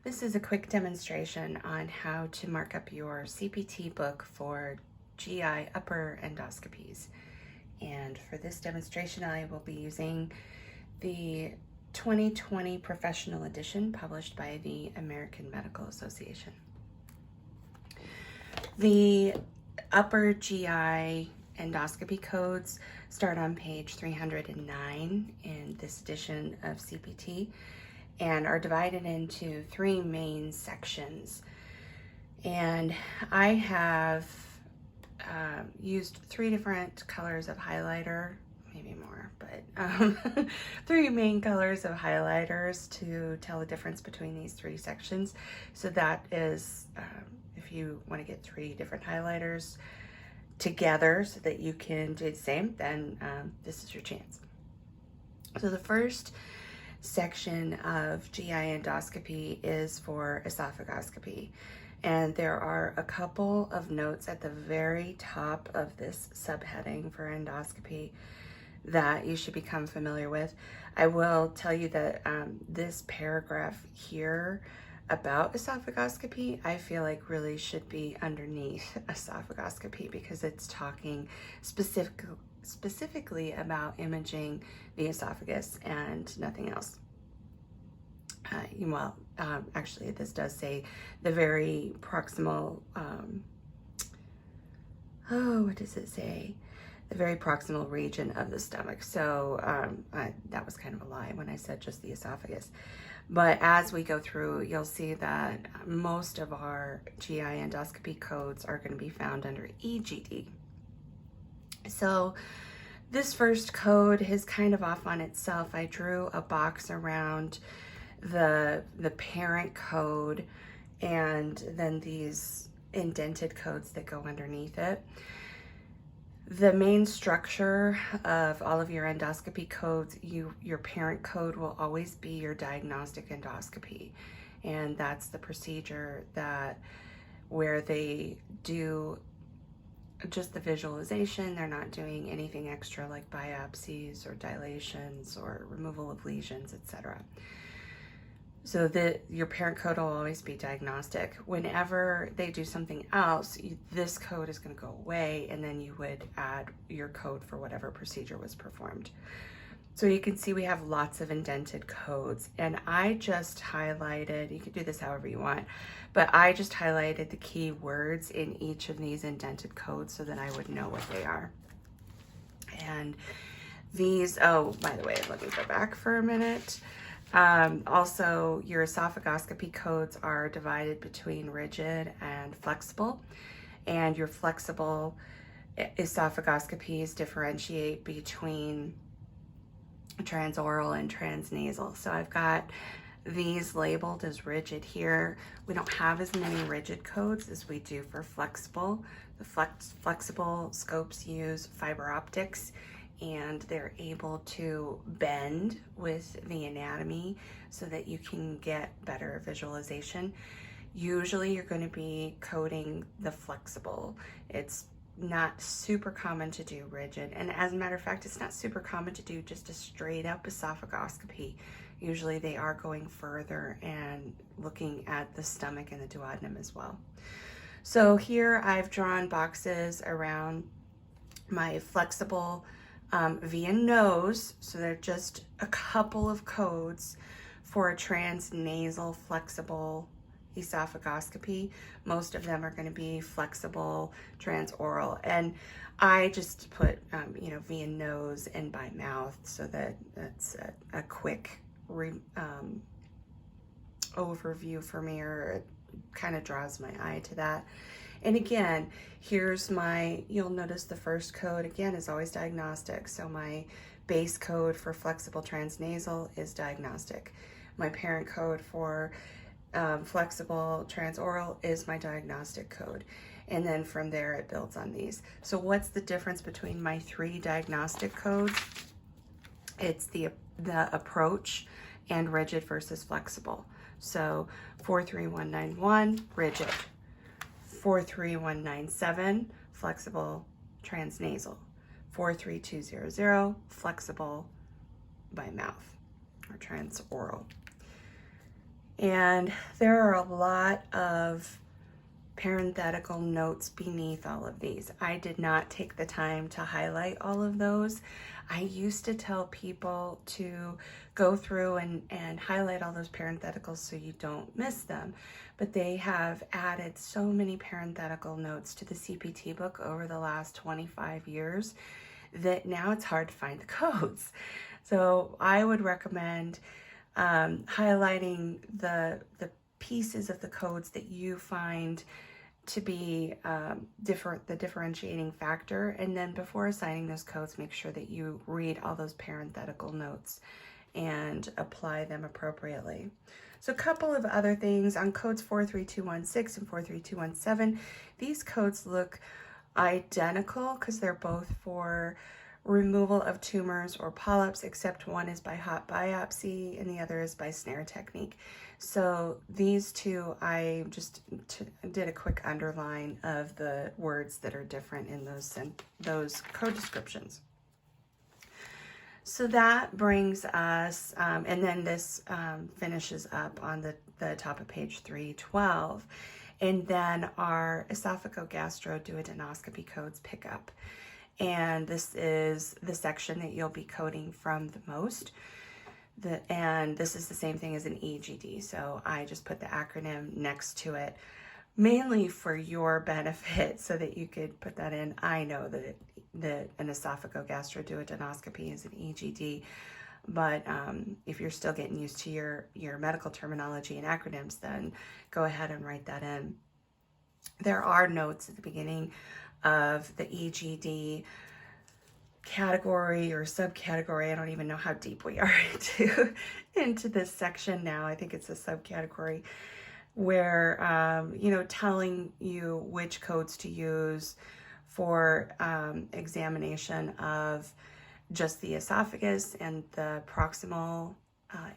This is a quick demonstration on how to mark up your CPT book for GI upper endoscopies. And for this demonstration, I will be using the 2020 Professional Edition published by the American Medical Association. The upper GI endoscopy codes start on page 309 in this edition of CPT and are divided into three main sections. And I have used three different colors of highlighter, maybe more, but three main colors of highlighters to tell the difference between these three sections. So that is, if you want to get three different highlighters together so that you can do the same, then this is your chance. So the first section of GI endoscopy is for esophagoscopy, and there are a couple of notes at the very top of this subheading for endoscopy that you should become familiar with. I will tell you that this paragraph here about esophagoscopy, I feel like really should be underneath esophagoscopy because it's talking specifically about imaging the esophagus and nothing else. Actually, this does say the very proximal, what does it say? The very proximal region of the stomach. So that was kind of a lie when I said just the esophagus. But as we go through, you'll see that most of our GI endoscopy codes are going to be found under EGD. So this first code is kind of off on itself. I drew a box around the parent code and then these indented codes that go underneath it. The main structure of all of your endoscopy codes, your parent code will always be your diagnostic endoscopy, and that's the procedure where they do just the visualization. They're not doing anything extra like biopsies or dilations or removal of lesions, etc. So your parent code will always be diagnostic. Whenever they do something else, this code is going to go away, and then you would add your code for whatever procedure was performed. So you can see we have lots of indented codes, and I just highlighted, you can do this however you want, but I just highlighted the key words in each of these indented codes so that I would know what they are. And these, oh, by the way, let me go back for a minute. Also, your esophagoscopy codes are divided between rigid and flexible, and your flexible esophagoscopies differentiate between transoral and transnasal. So I've got these labeled as rigid here. We don't have as many rigid codes as we do for flexible. The flexible scopes use fiber optics, and they're able to bend with the anatomy so that you can get better visualization. Usually you're going to be coding the flexible. It's not super common to do rigid, and as a matter of fact, it's not super common to do just a straight up esophagoscopy. Usually they are going further and looking at the stomach and the duodenum as well. So here I've drawn boxes around my flexible via nose, so they're just a couple of codes for a transnasal flexible esophagoscopy. Most of them are going to be flexible transoral, and I just put via nose and by mouth so that that's a quick overview for me, or it kind of draws my eye to that. And again, here's you'll notice the first code again is always diagnostic. So my base code for flexible transnasal is diagnostic. My parent code for flexible transoral is my diagnostic code. And then from there it builds on these. So what's the difference between my three diagnostic codes? It's the approach and rigid versus flexible. So 43191, rigid. 43197, flexible transnasal. 43200, flexible by mouth or transoral. And there are a lot of parenthetical notes beneath all of these. I did not take the time to highlight all of those. I used to tell people to go through and highlight all those parentheticals so you don't miss them. But they have added so many parenthetical notes to the CPT book over the last 25 years that now it's hard to find the codes. So I would recommend highlighting the pieces of the codes that you find to be the differentiating factor, and then before assigning those codes, make sure that you read all those parenthetical notes and apply them appropriately. So a couple of other things on codes 43216 and 43217. These codes look identical because they're both for removal of tumors or polyps, except one is by hot biopsy and the other is by snare technique. So these two, I just did a quick underline of the words that are different in those code descriptions. So that brings us, and then this finishes up on the top of page 312. And then our esophagogastroduodenoscopy codes pick up. And this is the section that you'll be coding from the most. And this is the same thing as an EGD. So I just put the acronym next to it, mainly for your benefit so that you could put that in. I know that an esophagogastroduodenoscopy is an EGD, but if you're still getting used to your medical terminology and acronyms, then go ahead and write that in. There are notes at the beginning of the EGD category or subcategory. I don't even know how deep we are into this section now. I think it's a subcategory where, telling you which codes to use for examination of just the esophagus and the proximal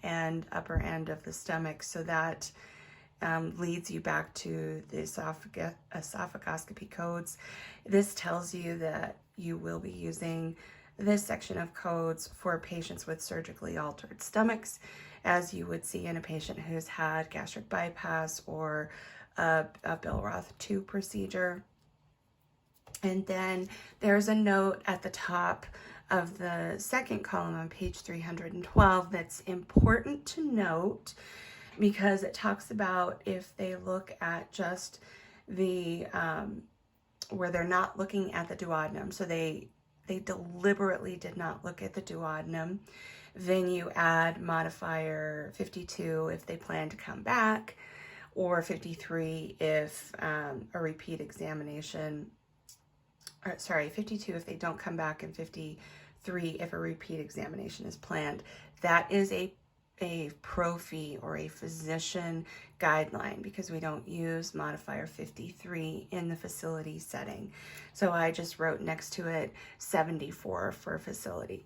and upper end of the stomach. So that leads you back to the esophagoscopy codes. This tells you that you will be using this section of codes for patients with surgically altered stomachs, as you would see in a patient who's had gastric bypass or a Billroth 2 procedure. And then there's a note at the top of the second column on page 312 that's important to note, because it talks about if they look at just the, where they're not looking at the duodenum, so they deliberately did not look at the duodenum, then you add modifier 52 if they plan to come back, or 53 if a repeat examination, or sorry, 52 if they don't come back, and 53 if a repeat examination is planned. That is a prophy or a physician guideline, because we don't use modifier 53 in the facility setting. So I just wrote next to it 74 for facility.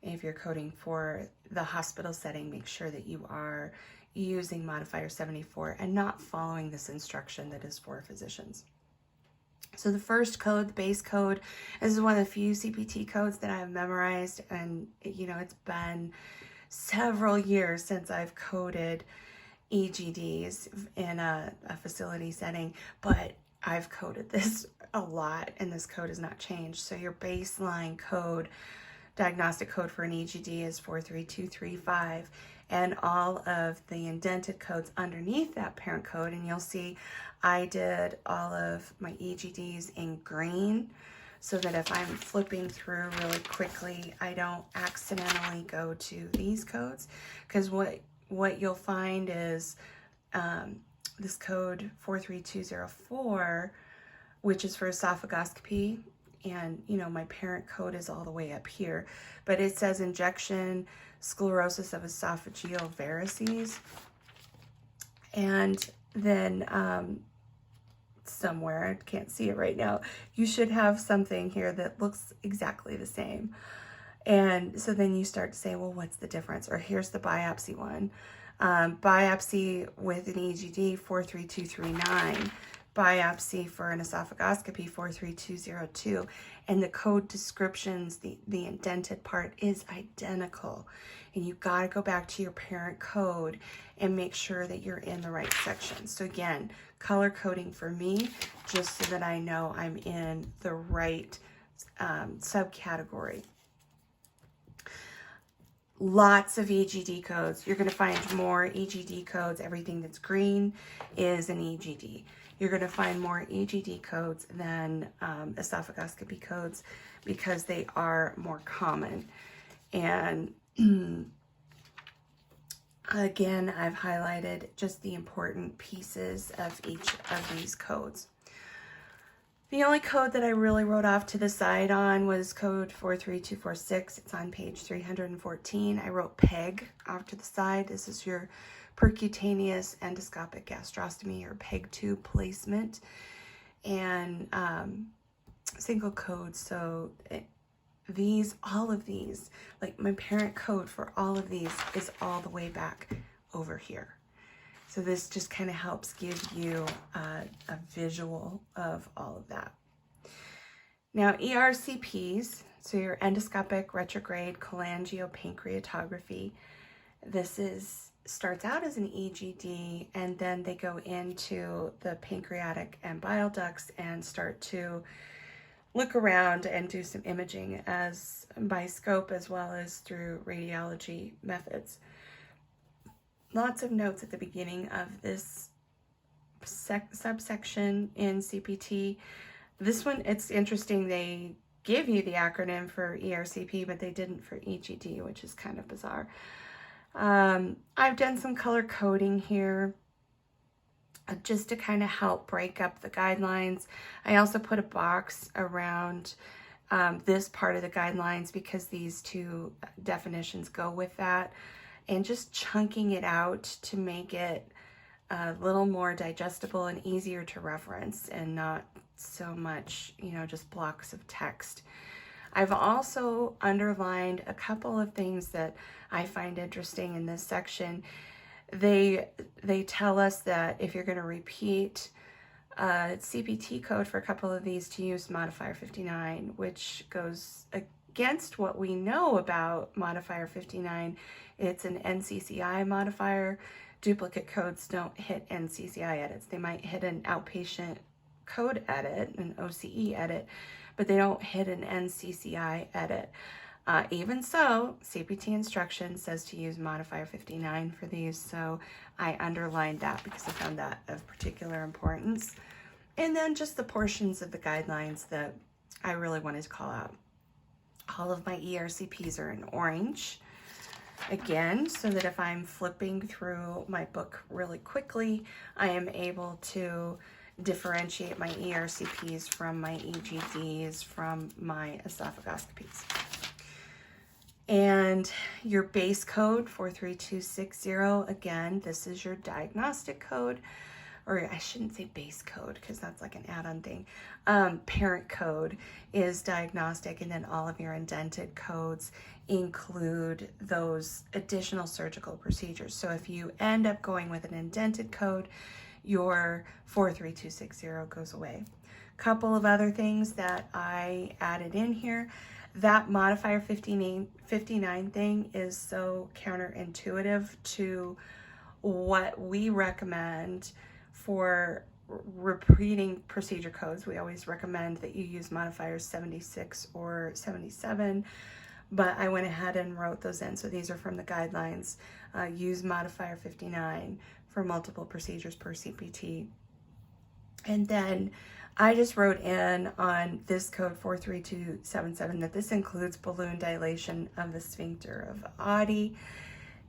If you're coding for the hospital setting, make sure that you are using modifier 74 and not following this instruction that is for physicians. So the first code, the base code, this is one of the few CPT codes that I've memorized, and it's been several years since I've coded EGDs in a facility setting, but I've coded this a lot and this code has not changed. So your baseline code, diagnostic code for an EGD is 43235, and all of the indented codes underneath that parent code, and you'll see I did all of my EGDs in green, so that if I'm flipping through really quickly, I don't accidentally go to these codes. Because what you'll find is this code 43204, which is for esophagoscopy, and my parent code is all the way up here, but it says injection sclerosis of esophageal varices, and then somewhere, I can't see it right now, you should have something here that looks exactly the same. And so then you start to say, well, what's the difference? Or here's the biopsy one. Biopsy with an EGD 43239. biopsy for an esophagoscopy 43202, and the code descriptions, the indented part is identical. And you got to go back to your parent code and make sure that you're in the right section. So again, color coding for me, just so that I know I'm in the right subcategory. Lots of EGD codes. You're going to find more EGD codes. Everything that's green is an EGD. You're going to find more EGD codes than esophagoscopy codes because they are more common. And again, I've highlighted just the important pieces of each of these codes. The only code that I really wrote off to the side on was code 43246. It's on page 314. I wrote PEG off to the side. This is your percutaneous endoscopic gastrostomy or PEG tube placement. And single code. So all of these, like my parent code for all of these is all the way back over here. So this just kind of helps give you a visual of all of that. Now ERCPs, so your endoscopic retrograde cholangiopancreatography, this starts out as an EGD, and then they go into the pancreatic and bile ducts and start to look around and do some imaging as by scope as well as through radiology methods. Lots of notes at the beginning of this subsection in CPT. This one, it's interesting, they give you the acronym for ERCP, but they didn't for EGD, which is kind of bizarre. I've done some color coding here just to kind of help break up the guidelines. I also put a box around this part of the guidelines because these two definitions go with that, and just chunking it out to make it a little more digestible and easier to reference and not so much, just blocks of text. I've also underlined a couple of things that I find interesting in this section. They tell us that if you're going to repeat CPT code for a couple of these, to use modifier 59, which goes against what we know about modifier 59. It's an NCCI modifier. Duplicate codes don't hit NCCI edits. They might hit an outpatient code edit, an OCE edit, but they don't hit an NCCI edit. Even so, CPT instruction says to use modifier 59 for these, so I underlined that because I found that of particular importance. And then just the portions of the guidelines that I really wanted to call out. All of my ERCPs are in orange, again, so that if I'm flipping through my book really quickly, I am able to differentiate my ERCPs from my EGDs, from my esophagoscopies. And your base code 43260, again, this is your diagnostic code, or I shouldn't say base code because that's like an add-on thing. Parent code is diagnostic, and then all of your indented codes include those additional surgical procedures. So if you end up going with an indented code, your 43260 goes away. Couple of other things that I added in here. That modifier 59 thing is so counterintuitive to what we recommend for repeating procedure codes. We always recommend that you use modifiers 76 or 77, but I went ahead and wrote those in. So these are from the guidelines. Use modifier 59 for multiple procedures per CPT. And then I just wrote in on this code 43277 that this includes balloon dilation of the sphincter of Oddi.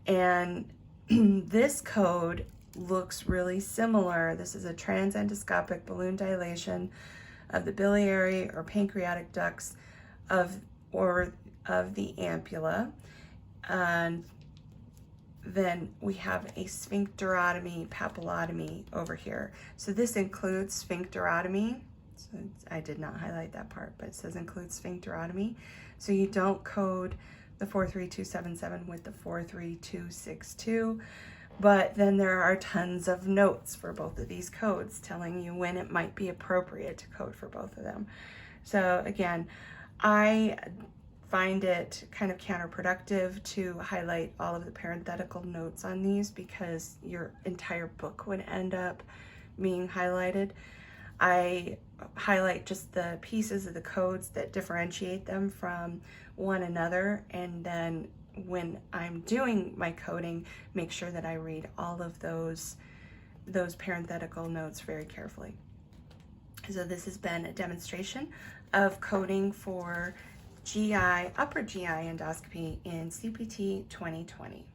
And this code looks really similar. This is a transendoscopic balloon dilation of the biliary or pancreatic ducts of the ampulla. And then we have a sphincterotomy, papillotomy over here. So this includes sphincterotomy. So I did not highlight that part, but it says includes sphincterotomy. So you don't code the 43277 with the 43262, But then there are tons of notes for both of these codes telling you when it might be appropriate to code for both of them. So again, I find it kind of counterproductive to highlight all of the parenthetical notes on these because your entire book would end up being highlighted. I highlight just the pieces of the codes that differentiate them from one another, and then when I'm doing my coding, make sure that I read all of those parenthetical notes very carefully. So this has been a demonstration of coding for GI, upper GI endoscopy in CPT 2020.